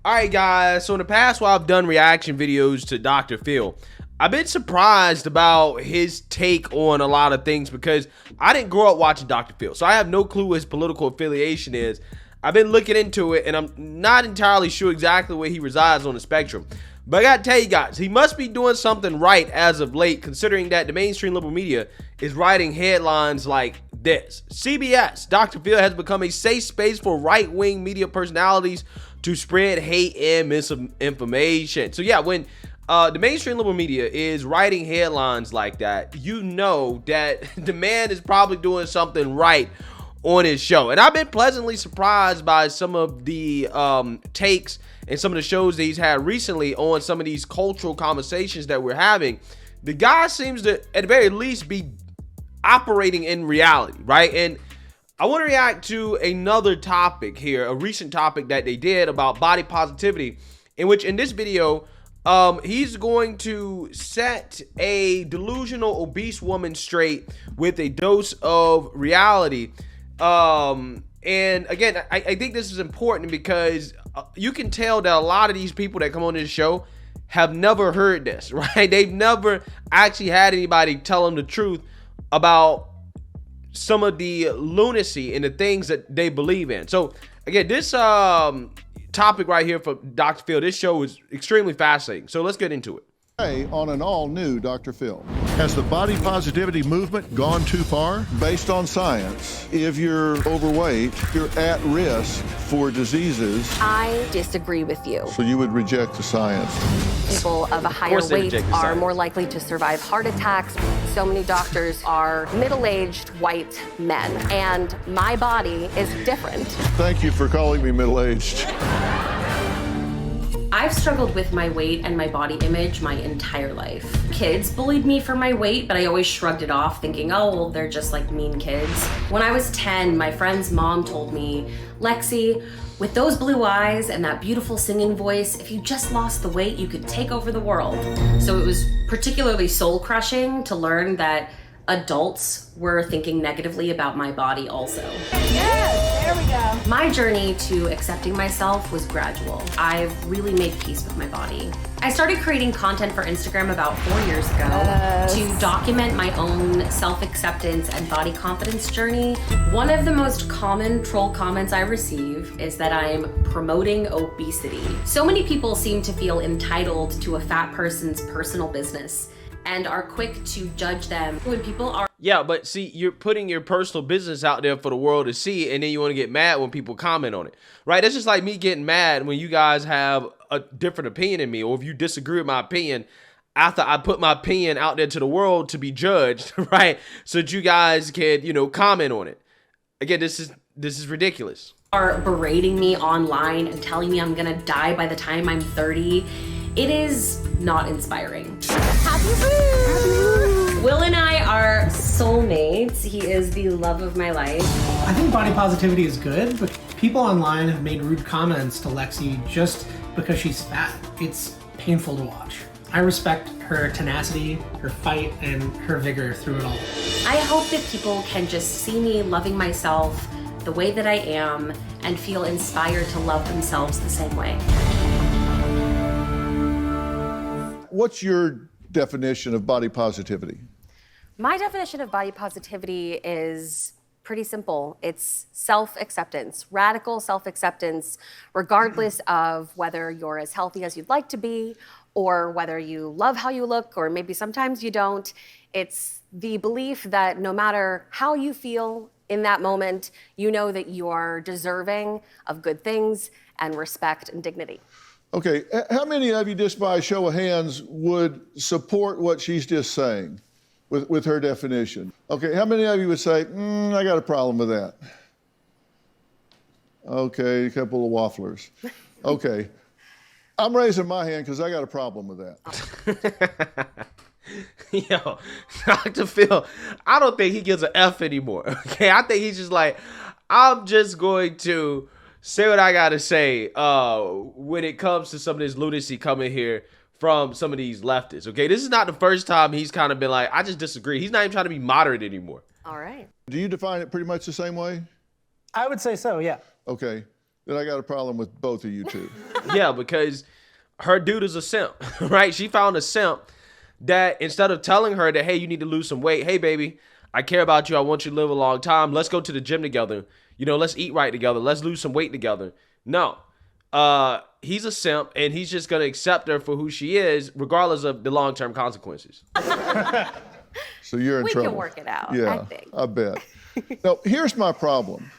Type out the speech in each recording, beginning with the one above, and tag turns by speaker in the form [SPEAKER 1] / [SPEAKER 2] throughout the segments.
[SPEAKER 1] Alright guys, so in the past while I've done reaction videos to Dr. Phil, I've been surprised about his take on a lot of things because I didn't grow up watching Dr. Phil, so I have no clue what his political affiliation is. I've been looking into it and I'm not entirely sure exactly where he resides on the spectrum. But I gotta tell you guys, he must be doing something right as of late, considering that the mainstream liberal media is writing headlines like this. CBS, Dr. Phil has become a safe space for right-wing media personalities to spread hate and misinformation. So yeah, when the mainstream liberal media is writing headlines like that, you know that the man is probably doing something right on his show. And I've been pleasantly surprised by some of the takes and some of the shows that he's had recently on some of these cultural conversations that we're having. The guy seems to, at the very least, be operating in reality, right? And I want to react to another topic here, a recent topic that they did about body positivity, in which in this video, he's going to set a delusional obese woman straight with a dose of reality. And again, I think this is important because you can tell that a lot of these people that come on this show have never heard this, right? They've never actually had anybody tell them the truth about some of the lunacy and the things that they believe in. So again, this topic right here for Dr. Phil, this show is extremely fascinating. So let's get into it.
[SPEAKER 2] Today on an all-new Dr. Phil. Has the body positivity movement gone too far? Based on science, if you're overweight, you're at risk for diseases.
[SPEAKER 3] I disagree with you.
[SPEAKER 2] So you would reject the science.
[SPEAKER 3] People of a higher weight are more likely to survive heart attacks. So many doctors are middle-aged white men, and my body is different.
[SPEAKER 2] Thank you for calling me middle-aged.
[SPEAKER 4] I've struggled with my weight and my body image my entire life. Kids bullied me for my weight, but I always shrugged it off thinking, oh, well, they're just like mean kids. When I was 10, my friend's mom told me, Lexi, with those blue eyes and that beautiful singing voice, if you just lost the weight, you could take over the world. So it was particularly soul-crushing to learn that adults were thinking negatively about my body also.
[SPEAKER 3] Yes, there we go.
[SPEAKER 4] My journey to accepting myself was gradual. I've really made peace with my body. I started creating content for Instagram about 4 years ago to document my own self-acceptance and body confidence journey. One of the most common troll comments I receive is that I'm promoting obesity. So many people seem to feel entitled to a fat person's personal business and are quick to judge them when people are.
[SPEAKER 1] Yeah, but see, you're putting your personal business out there for the world to see, and then you want to get mad when people comment on it, right? That's just like me getting mad when you guys have a different opinion than me, or if you disagree with my opinion after I put my opinion out there to the world to be judged, right? So that you guys can, you know, comment on it. Again, this is ridiculous.
[SPEAKER 4] Are berating me online and telling me I'm gonna die by the time I'm 30. It is not inspiring. Will and I are soulmates. He is the love of my life.
[SPEAKER 5] I think body positivity is good, but people online have made rude comments to Lexi just because she's fat. It's painful to watch. I respect her tenacity, her fight, and her vigor through it all.
[SPEAKER 4] I hope that people can just see me loving myself the way that I am and feel inspired to love themselves the same way.
[SPEAKER 2] What's your definition of body positivity?
[SPEAKER 3] My definition of body positivity is pretty simple. It's self-acceptance, radical self-acceptance, regardless of whether you're as healthy as you'd like to be, or whether you love how you look, or maybe sometimes you don't. It's the belief that no matter how you feel in that moment, you know that you are deserving of good things and respect and dignity.
[SPEAKER 2] Okay, how many of you, just by a show of hands, would support what she's just saying with her definition? Okay, how many of you would say, I got a problem with that? Okay, a couple of wafflers. Okay, I'm raising my hand because I got a problem with that.
[SPEAKER 1] Yo, Dr. Phil, I don't think he gives an F anymore, okay? I think he's just like, I'm just going to say what I gotta say when it comes to some of this lunacy coming here from some of these leftists, okay? This is not the first time he's kind of been like, I just disagree. He's not even trying to be moderate anymore.
[SPEAKER 3] All right.
[SPEAKER 2] Do you define it pretty much the same way?
[SPEAKER 5] I would say so, yeah.
[SPEAKER 2] Okay. then I got a problem with both of you two.
[SPEAKER 1] Yeah, because her dude is a simp, right? She found a simp that instead of telling her that, hey, you need to lose some weight. Hey, baby, I care about you. I want you to live a long time. Let's go to the gym together. You know, let's eat right together. Let's lose some weight together. No. He's a simp, and he's just going to accept her for who she is, regardless of the long-term consequences.
[SPEAKER 2] So you're in
[SPEAKER 3] We
[SPEAKER 2] trouble.
[SPEAKER 3] can work it out,
[SPEAKER 2] Yeah,
[SPEAKER 3] I think.
[SPEAKER 2] I bet. Now, here's my problem.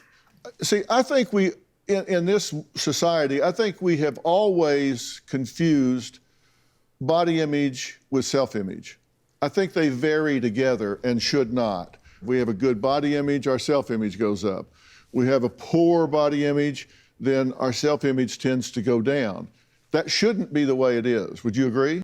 [SPEAKER 2] See, I think we, in this society, I think we have always confused body image with self-image. I think they vary together and should not. We have a good body image, our self-image goes up. We have a poor body image, then our self-image tends to go down. That shouldn't be the way it is. Would you agree?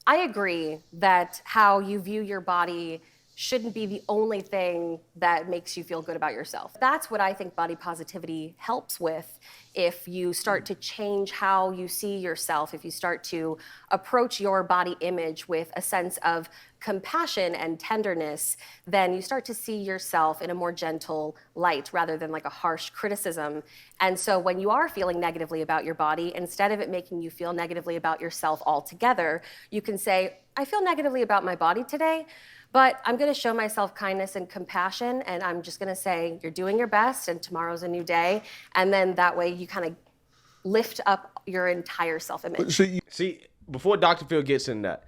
[SPEAKER 3] I agree that how you view your body shouldn't be the only thing that makes you feel good about yourself. That's what I think body positivity helps with. If you start to change how you see yourself, if you start to approach your body image with a sense of compassion and tenderness, then you start to see yourself in a more gentle light rather than like a harsh criticism. And so when you are feeling negatively about your body, instead of it making you feel negatively about yourself altogether, you can say, I feel negatively about my body today, but I'm going to show myself kindness and compassion, and I'm just going to say, you're doing your best, and tomorrow's a new day. And then that way you kind of lift up your entire self-image.
[SPEAKER 1] See, before Dr. Phil gets in that,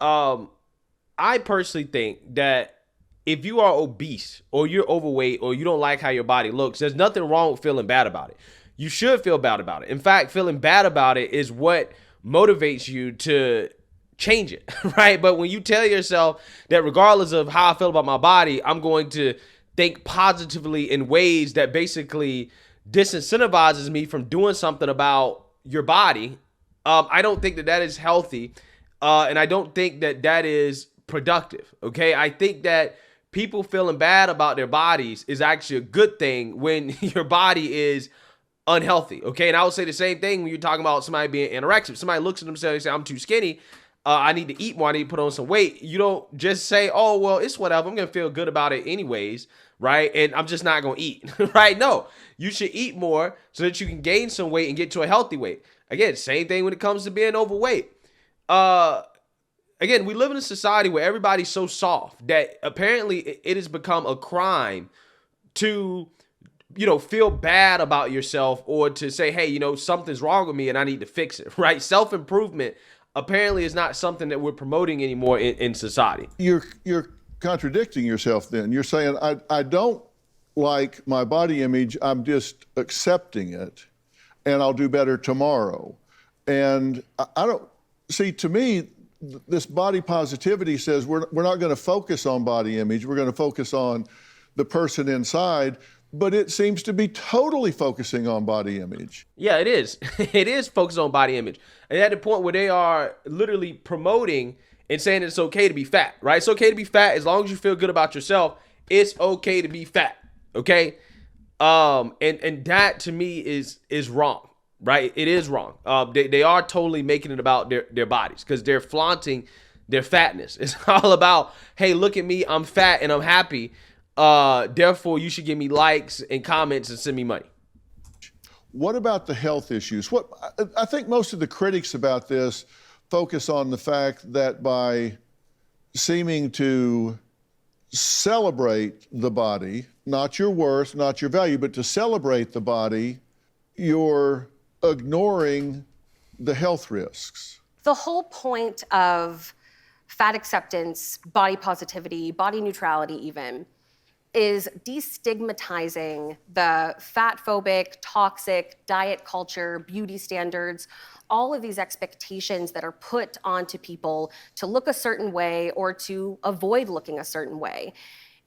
[SPEAKER 1] I personally think that if you are obese or you're overweight or you don't like how your body looks, there's nothing wrong with feeling bad about it. You should feel bad about it. In fact, feeling bad about it is what motivates you to change it, right? But when you tell yourself that regardless of how I feel about my body, I'm going to think positively in ways that basically disincentivizes me from doing something about your body, I don't think that that is healthy, and I don't think that that is productive, okay? I think that people feeling bad about their bodies is actually a good thing when your body is unhealthy, okay? And I would say the same thing when you're talking about somebody being anorexic. Somebody looks at themselves and say, I'm too skinny. I need to eat more. I need to put on some weight. You don't just say, oh, well, it's whatever. I'm going to feel good about it anyways, right? And I'm just not going to eat, right? No, you should eat more so that you can gain some weight and get to a healthy weight. Again, same thing when it comes to being overweight. Again, we live in a society where everybody's so soft that apparently it has become a crime to, you know, feel bad about yourself or to say, hey, you know, something's wrong with me and I need to fix it, right? Self-improvement apparently is not something that we're promoting anymore in society.
[SPEAKER 2] You're contradicting yourself then. You're saying, I don't like my body image, I'm just accepting it, and I'll do better tomorrow. And I don't, see, to me, this body positivity says we're not going to focus on body image, we're going to focus on the person inside, but it seems to be totally focusing on body image.
[SPEAKER 1] Yeah, it is. It is focused on body image. And at the point where they are literally promoting and saying it's okay to be fat, right? It's okay to be fat as long as you feel good about yourself. It's okay to be fat, okay? And that to me is wrong, right? It is wrong. They are totally making it about their bodies because they're flaunting their fatness. It's all about, hey, look at me, I'm fat and I'm happy. Therefore, you should give me likes and comments and send me money.
[SPEAKER 2] What about the health issues? I think most of the critics about this focus on the fact that by seeming to celebrate the body, not your worth, not your value, but to celebrate the body, you're ignoring the health risks.
[SPEAKER 3] The whole point of fat acceptance, body positivity, body neutrality even, is destigmatizing the fat-phobic, toxic diet culture, beauty standards, all of these expectations that are put onto people to look a certain way or to avoid looking a certain way.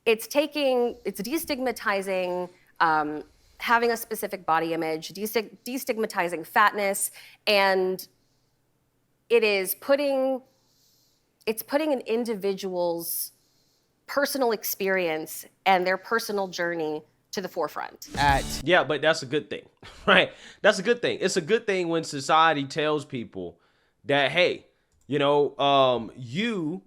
[SPEAKER 3] It's destigmatizing having a specific body image, destigmatizing fatness, and it's putting an individual's personal experience and their personal journey to the forefront.
[SPEAKER 1] Yeah, but that's a good thing, right? That's a good thing. It's a good thing when society tells people that, hey, you know, you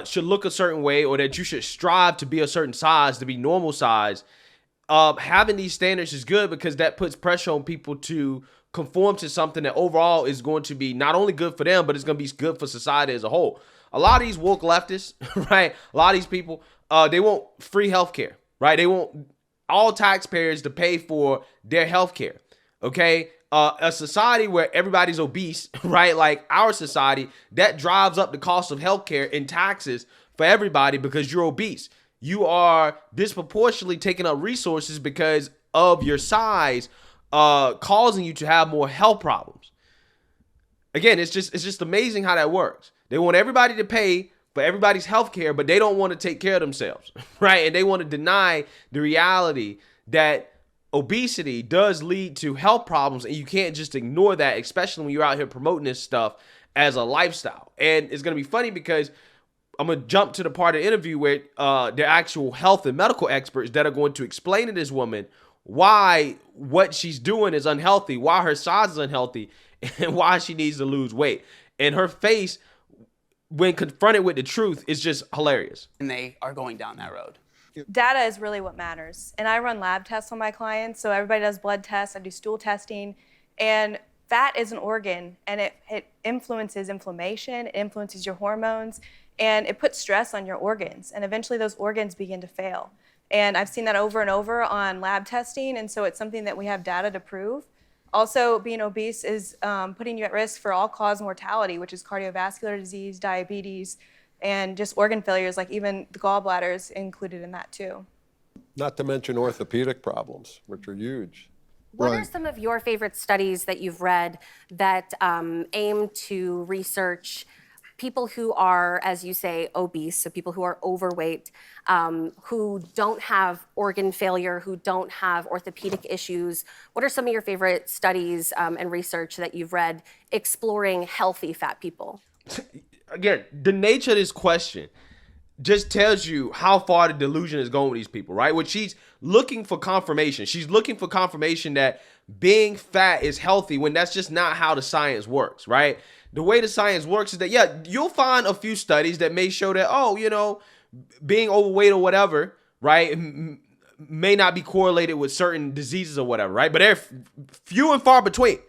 [SPEAKER 1] should look a certain way or that you should strive to be a certain size, to be normal size, having these standards is good because that puts pressure on people to conform to something that overall is going to be not only good for them, but it's going to be good for society as a whole. A lot of these woke leftists, right? A lot of these people, they want free healthcare, right? They want all taxpayers to pay for their healthcare, okay? A society where everybody's obese, right? Like our society, that drives up the cost of healthcare and taxes for everybody because you're obese. You are disproportionately taking up resources because of your size, causing you to have more health problems. Again, it's just amazing how that works. They want everybody to pay for everybody's health care, but they don't want to take care of themselves, right? And they want to deny the reality that obesity does lead to health problems, and you can't just ignore that, especially when you're out here promoting this stuff as a lifestyle. And it's going to be funny because I'm going to jump to the part of the interview where the actual health and medical experts that are going to explain to this woman why what she's doing is unhealthy, why her size is unhealthy, and why she needs to lose weight. And her face, when confronted with the truth, is just hilarious.
[SPEAKER 6] And they are going down that road.
[SPEAKER 7] Data is really what matters. And I run lab tests on my clients, so everybody does blood tests, I do stool testing, and fat is an organ, and it influences inflammation, it influences your hormones, and it puts stress on your organs, and eventually those organs begin to fail. And I've seen that over and over on lab testing, and so it's something that we have data to prove. Also, being obese is putting you at risk for all-cause mortality, which is cardiovascular disease, diabetes, and just organ failures, like even the gallbladder is included in that too.
[SPEAKER 8] Not to mention orthopedic problems, which are huge.
[SPEAKER 3] What are some of your favorite studies that you've read that aim to research people who are, as you say, obese, so people who are overweight, who don't have organ failure, who don't have orthopedic issues? What are some of your favorite studies and research that you've read exploring healthy fat people?
[SPEAKER 1] Again, the nature of this question just tells you how far the delusion is going with these people, right? When she's looking for confirmation, she's looking for confirmation that being fat is healthy when that's just not how the science works, right? The way the science works is that, yeah, you'll find a few studies that may show that, oh, you know, being overweight or whatever, right, may not be correlated with certain diseases or whatever, right? But they're few and far between.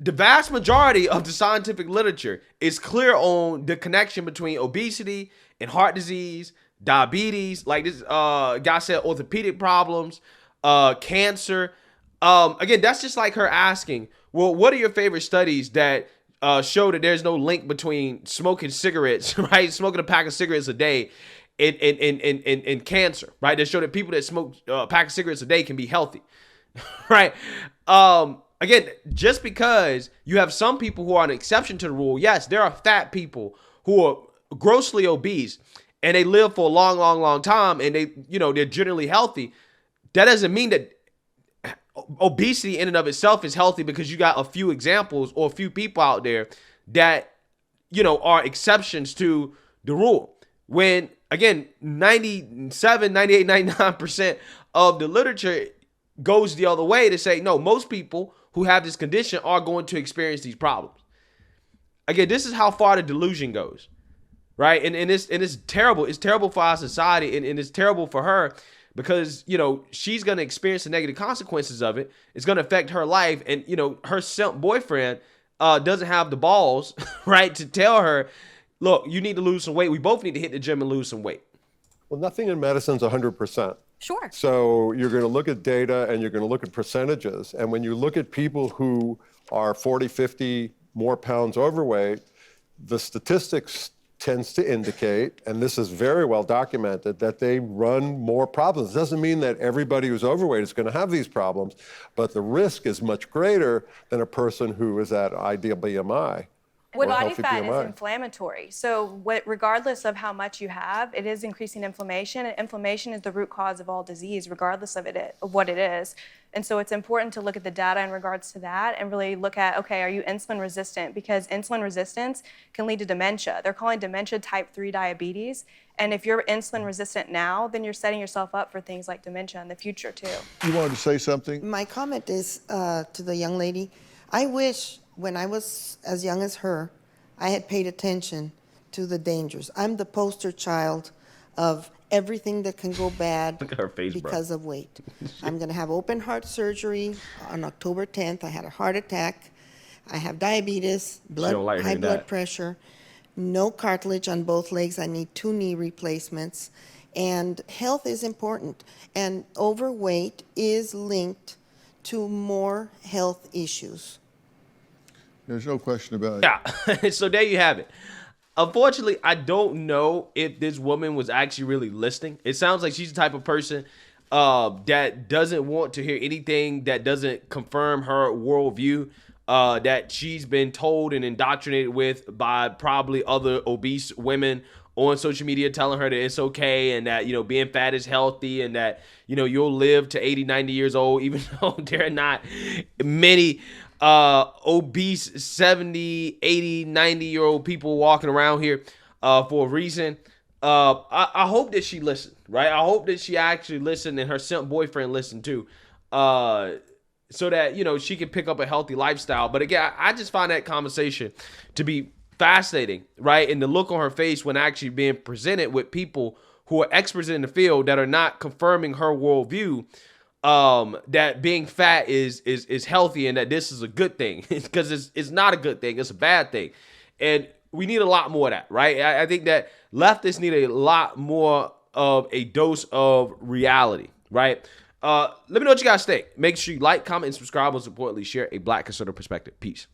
[SPEAKER 1] The vast majority of the scientific literature is clear on the connection between obesity and heart disease, diabetes, like this guy said, orthopedic problems, cancer. Again, that's just like her asking, well, what are your favorite studies that show that there's no link between smoking cigarettes, right? Smoking a pack of cigarettes a day and cancer, right? That show that people that smoke a pack of cigarettes a day can be healthy, right? Again, just because you have some people who are an exception to the rule, yes, there are fat people who are grossly obese and they live for a long, long, long time and they, you know, they're generally healthy. That doesn't mean that obesity in and of itself is healthy because you got a few examples or a few people out there that, you know, are exceptions to the rule. When, again, 97, 98, 99% of the literature goes the other way to say, no, most people who have this condition are going to experience these problems. Again, this is how far the delusion goes, right? And it's terrible. It's terrible for our society, and it's terrible for her because, you know, she's going to experience the negative consequences of it. It's going to affect her life. And, you know, her boyfriend doesn't have the balls, right, to tell her, look, you need to lose some weight. We both need to hit the gym and lose some weight.
[SPEAKER 8] Well, nothing in medicine's 100%.
[SPEAKER 3] Sure.
[SPEAKER 8] So you're going to look at data and you're going to look at percentages. And when you look at people who are 40, 50 more pounds overweight, the statistics tends to indicate, and this is very well documented, that they run more problems. It doesn't mean that everybody who's overweight is going to have these problems, but the risk is much greater than a person who is at ideal BMI.
[SPEAKER 7] Body fat is inflammatory. So regardless of how much you have, it is increasing inflammation. And inflammation is the root cause of all disease, regardless of what it is. And so it's important to look at the data in regards to that and really look at, okay, are you insulin resistant? Because insulin resistance can lead to dementia. They're calling dementia type 3 diabetes. And if you're insulin resistant now, then you're setting yourself up for things like dementia in the future too.
[SPEAKER 2] You wanted to say something?
[SPEAKER 9] My comment is to the young lady. I wish when I was as young as her, I had paid attention to the dangers. I'm the poster child of everything that can go bad
[SPEAKER 1] Look at her face, bro.
[SPEAKER 9] because of weight. I'm going to have open heart surgery on October 10th. I had a heart attack. I have diabetes,
[SPEAKER 1] don't like
[SPEAKER 9] high
[SPEAKER 1] hearing
[SPEAKER 9] blood
[SPEAKER 1] that.
[SPEAKER 9] pressure, no cartilage on both legs. I need 2 knee replacements. And health is important. And overweight is linked to more health issues.
[SPEAKER 2] There's no question about it.
[SPEAKER 1] Yeah. So there you have it. Unfortunately, I don't know if this woman was actually really listening. It sounds like she's the type of person that doesn't want to hear anything that doesn't confirm her worldview, that she's been told and indoctrinated with by probably other obese women on social media, telling her that it's okay and that, you know, being fat is healthy and that, you know, you'll live to 80, 90 years old, even though there are not many obese 70, 80, 90-year-old people walking around here for a reason. I hope that she listened, right? I hope that she actually listened and her simp boyfriend listened too, so that, you know, she can pick up a healthy lifestyle. But again, I just find that conversation to be fascinating, right? And the look on her face when actually being presented with people who are experts in the field that are not confirming her worldview, that being fat is healthy and that this is a good thing, because it's not a good thing, it's a bad thing. And we need a lot more of that, right? I think that leftists need a lot more of a dose of reality, right? Let me know what you guys think. Make sure you like, comment, and subscribe. Most importantly, share a Black conservative perspective. Peace.